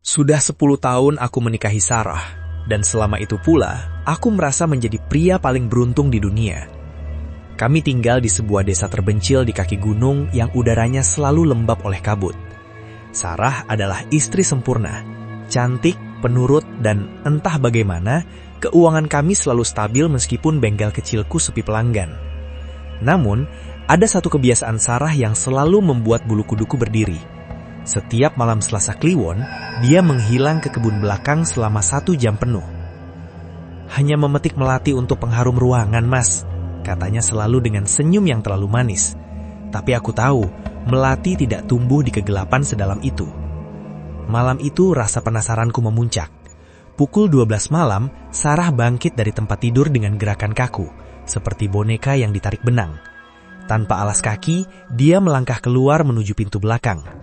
Sudah 10 tahun aku menikahi Sarah, dan selama itu pula, aku merasa menjadi pria paling beruntung di dunia. Kami tinggal di sebuah desa terpencil di kaki gunung yang udaranya selalu lembab oleh kabut. Sarah adalah istri sempurna, cantik, penurut, dan entah bagaimana, keuangan kami selalu stabil meskipun bengkel kecilku sepi pelanggan. Namun, ada satu kebiasaan Sarah yang selalu membuat bulu kuduku berdiri. Setiap malam Selasa Kliwon, dia menghilang ke kebun belakang selama 1 jam penuh. Hanya memetik melati untuk pengharum ruangan, Mas, katanya selalu dengan senyum yang terlalu manis. Tapi aku tahu, melati tidak tumbuh di kegelapan sedalam itu. Malam itu rasa penasaranku memuncak. Pukul 12 malam, Sarah bangkit dari tempat tidur dengan gerakan kaku, seperti boneka yang ditarik benang. Tanpa alas kaki, dia melangkah keluar menuju pintu belakang.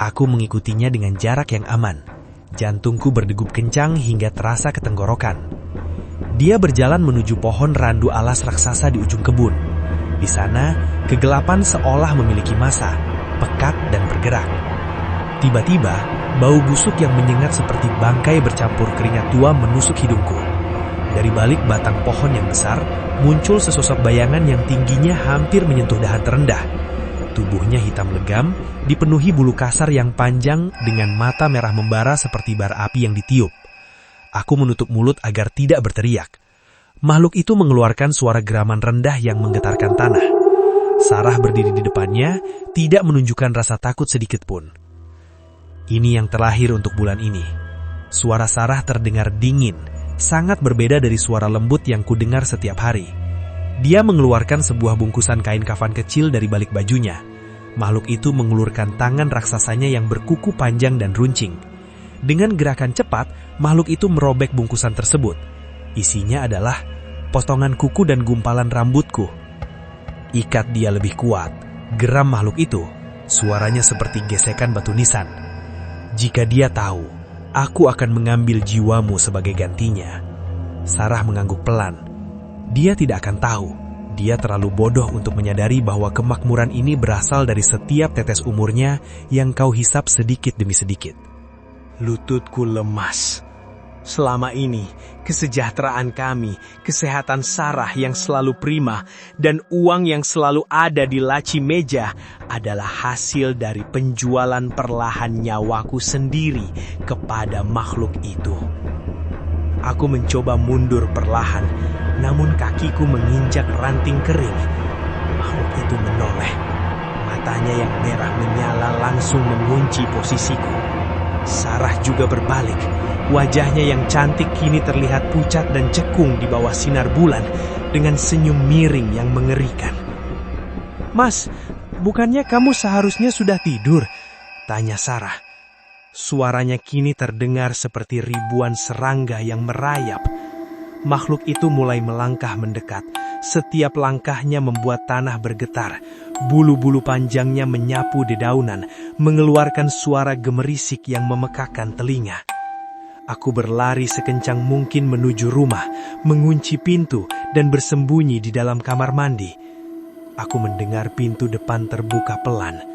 Aku mengikutinya dengan jarak yang aman. Jantungku berdegup kencang hingga terasa ketenggorokan. Dia berjalan menuju pohon randu alas raksasa di ujung kebun. Di sana, kegelapan seolah memiliki masa, pekat dan bergerak. Tiba-tiba, bau busuk yang menyengat seperti bangkai bercampur keringat tua menusuk hidungku. Dari balik batang pohon yang besar, muncul sesosok bayangan yang tingginya hampir menyentuh dahan terendah. Tubuhnya hitam legam, dipenuhi bulu kasar yang panjang dengan mata merah membara seperti bara api yang ditiup. Aku menutup mulut agar tidak berteriak. Makhluk itu mengeluarkan suara geraman rendah yang menggetarkan tanah. Sarah berdiri di depannya, tidak menunjukkan rasa takut sedikit pun. Ini yang terakhir untuk bulan ini. Suara Sarah terdengar dingin, sangat berbeda dari suara lembut yang kudengar setiap hari. Dia mengeluarkan sebuah bungkusan kain kafan kecil dari balik bajunya. Makhluk itu mengulurkan tangan raksasanya yang berkuku panjang dan runcing. Dengan gerakan cepat, makhluk itu merobek bungkusan tersebut. Isinya adalah potongan kuku dan gumpalan rambutku. Ikat dia lebih kuat. Geram makhluk itu. Suaranya seperti gesekan batu nisan. Jika dia tahu, aku akan mengambil jiwamu sebagai gantinya. Sarah mengangguk pelan. Dia tidak akan tahu. Dia terlalu bodoh untuk menyadari bahwa kemakmuran ini berasal dari setiap tetes umurnya yang kau hisap sedikit demi sedikit. Lututku lemas. Selama ini, kesejahteraan kami, kesehatan Sarah yang selalu prima, dan uang yang selalu ada di laci meja adalah hasil dari penjualan perlahan nyawaku sendiri kepada makhluk itu. Aku mencoba mundur perlahan, namun kakiku menginjak ranting kering. Makhluk itu menoleh. Matanya yang merah menyala langsung mengunci posisiku. Sarah juga berbalik. Wajahnya yang cantik kini terlihat pucat dan cekung di bawah sinar bulan dengan senyum miring yang mengerikan. "Mas, bukannya kamu seharusnya sudah tidur?" tanya Sarah. Suaranya kini terdengar seperti ribuan serangga yang merayap. Makhluk itu mulai melangkah mendekat. Setiap langkahnya membuat tanah bergetar. Bulu-bulu panjangnya menyapu dedaunan, mengeluarkan suara gemerisik yang memekakkan telinga. Aku berlari sekencang mungkin menuju rumah, mengunci pintu, dan bersembunyi di dalam kamar mandi. Aku mendengar pintu depan terbuka pelan.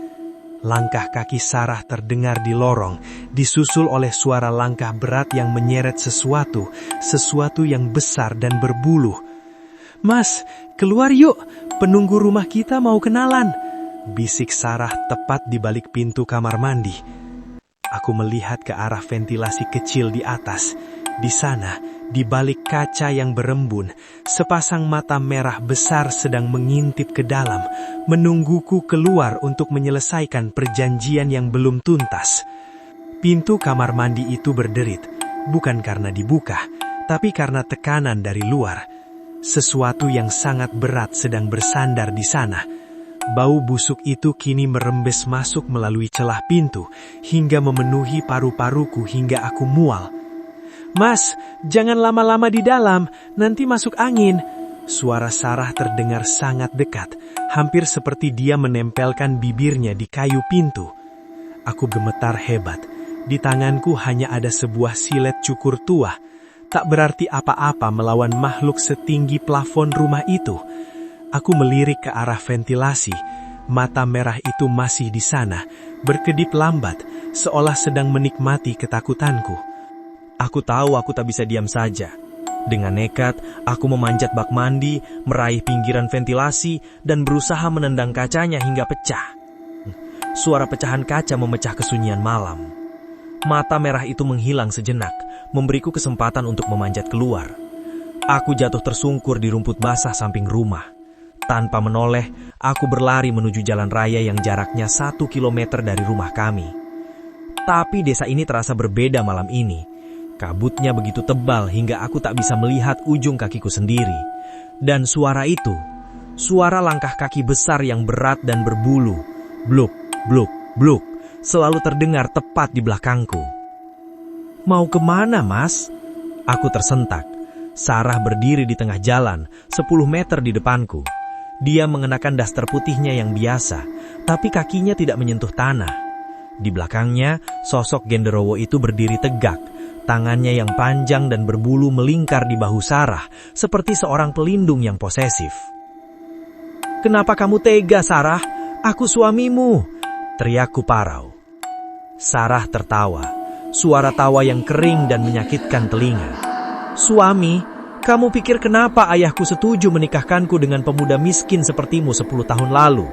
Langkah kaki Sarah terdengar di lorong, disusul oleh suara langkah berat yang menyeret sesuatu yang besar dan berbulu. "Mas, keluar yuk, penunggu rumah kita mau kenalan," bisik Sarah tepat di balik pintu kamar mandi. Aku melihat ke arah ventilasi kecil di atas. Di sana, di balik kaca yang berembun, sepasang mata merah besar sedang mengintip ke dalam, menungguku keluar untuk menyelesaikan perjanjian yang belum tuntas. Pintu kamar mandi itu berderit, bukan karena dibuka, tapi karena tekanan dari luar. Sesuatu yang sangat berat sedang bersandar di sana. Bau busuk itu kini merembes masuk melalui celah pintu, hingga memenuhi paru-paruku hingga aku mual. "Mas, jangan lama-lama di dalam, nanti masuk angin." Suara Sarah terdengar sangat dekat, hampir seperti dia menempelkan bibirnya di kayu pintu. Aku gemetar hebat. Di tanganku hanya ada sebuah silet cukur tua. Tak berarti apa-apa melawan makhluk setinggi plafon rumah itu. Aku melirik ke arah ventilasi. Mata merah itu masih di sana, berkedip lambat, seolah sedang menikmati ketakutanku. Aku tahu aku tak bisa diam saja. Dengan nekat, aku memanjat bak mandi, meraih pinggiran ventilasi, dan berusaha menendang kacanya hingga pecah. Suara pecahan kaca memecah kesunyian malam. Mata merah itu menghilang sejenak, memberiku kesempatan untuk memanjat keluar. Aku jatuh tersungkur di rumput basah samping rumah. Tanpa menoleh, aku berlari menuju jalan raya yang jaraknya 1 kilometer dari rumah kami. Tapi desa ini terasa berbeda malam ini. Kabutnya begitu tebal hingga aku tak bisa melihat ujung kakiku sendiri. Dan suara itu, suara langkah kaki besar yang berat dan berbulu, bluk, bluk, bluk, selalu terdengar tepat di belakangku. "Mau kemana, Mas?" Aku tersentak. Sarah berdiri di tengah jalan, 10 meter di depanku. Dia mengenakan daster putihnya yang biasa, tapi kakinya tidak menyentuh tanah. Di belakangnya, sosok genderowo itu berdiri tegak. Tangannya yang panjang dan berbulu melingkar di bahu Sarah, seperti seorang pelindung yang posesif. "Kenapa kamu tega, Sarah? Aku suamimu!" teriakku parau. Sarah tertawa, suara tawa yang kering dan menyakitkan telinga. "Suami? Kamu pikir kenapa ayahku setuju menikahkanku dengan pemuda miskin sepertimu 10 tahun lalu?"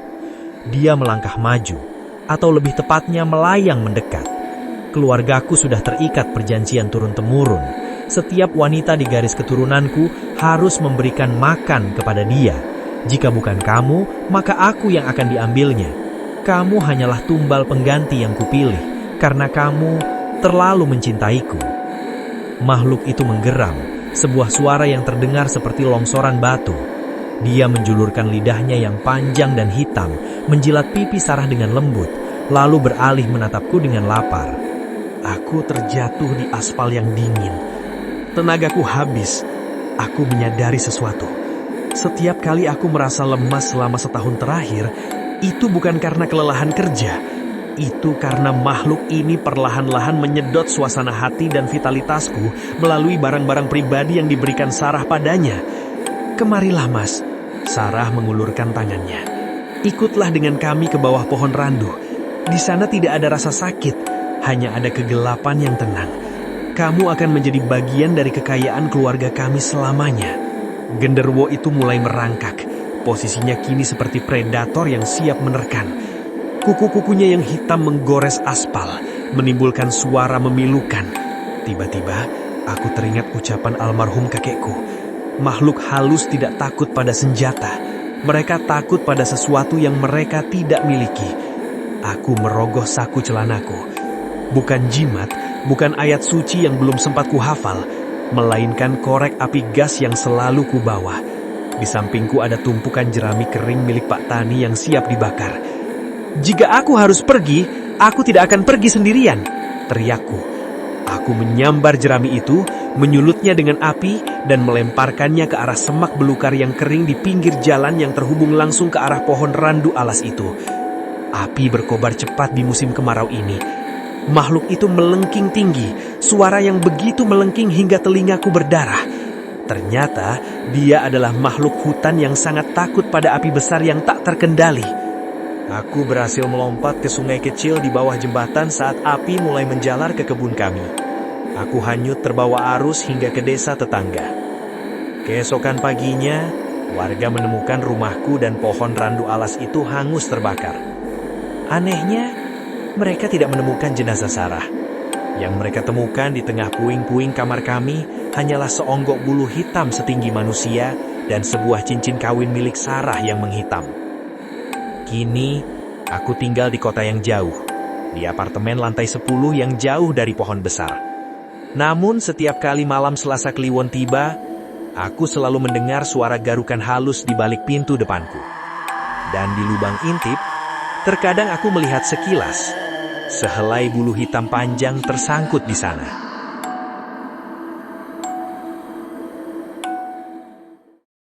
Dia melangkah maju, atau lebih tepatnya melayang mendekat. Keluargaku sudah terikat perjanjian turun-temurun. Setiap wanita di garis keturunanku harus memberikan makan kepada dia. Jika bukan kamu, maka aku yang akan diambilnya. Kamu hanyalah tumbal pengganti yang kupilih, karena kamu terlalu mencintaiku. Makhluk itu menggeram, sebuah suara yang terdengar seperti longsoran batu. Dia menjulurkan lidahnya yang panjang dan hitam, menjilat pipi Sarah dengan lembut, lalu beralih menatapku dengan lapar. Aku terjatuh di aspal yang dingin. Tenagaku habis. Aku menyadari sesuatu. Setiap kali aku merasa lemas selama setahun terakhir, itu bukan karena kelelahan kerja. Itu karena makhluk ini perlahan-lahan menyedot suasana hati dan vitalitasku melalui barang-barang pribadi yang diberikan Sarah padanya. "Kemarilah, Mas." Sarah mengulurkan tangannya. "Ikutlah dengan kami ke bawah pohon randu. Di sana tidak ada rasa sakit, hanya ada kegelapan yang tenang. Kamu akan menjadi bagian dari kekayaan keluarga kami selamanya." Genderuwo itu mulai merangkak. Posisinya kini seperti predator yang siap menerkam. Kuku-kukunya yang hitam menggores aspal, menimbulkan suara memilukan. Tiba-tiba, aku teringat ucapan almarhum kakekku. Makhluk halus tidak takut pada senjata. Mereka takut pada sesuatu yang mereka tidak miliki. Aku merogoh saku celanaku. Bukan jimat, bukan ayat suci yang belum sempat kuhafal, melainkan korek api gas yang selalu kubawa. Di sampingku ada tumpukan jerami kering milik Pak Tani yang siap dibakar. "Jika aku harus pergi, aku tidak akan pergi sendirian," teriakku. Aku menyambar jerami itu, menyulutnya dengan api, dan melemparkannya ke arah semak belukar yang kering di pinggir jalan yang terhubung langsung ke arah pohon randu alas itu. Api berkobar cepat di musim kemarau ini. Makhluk itu melengking tinggi, suara yang begitu melengking hingga telingaku berdarah. Ternyata dia adalah makhluk hutan yang sangat takut pada api besar yang tak terkendali. Aku berhasil melompat ke sungai kecil di bawah jembatan saat api mulai menjalar ke kebun kami. Aku hanyut terbawa arus hingga ke desa tetangga. Keesokan paginya, warga menemukan rumahku dan pohon randu alas itu hangus terbakar. Anehnya, mereka tidak menemukan jenazah Sarah. Yang mereka temukan di tengah puing-puing kamar kami hanyalah seonggok bulu hitam setinggi manusia dan sebuah cincin kawin milik Sarah yang menghitam. Kini, aku tinggal di kota yang jauh, di apartemen lantai 10 yang jauh dari pohon besar. Namun setiap kali malam Selasa Kliwon tiba, aku selalu mendengar suara garukan halus di balik pintu depanku. Dan di lubang intip, terkadang aku melihat sekilas, sehelai bulu hitam panjang tersangkut di sana.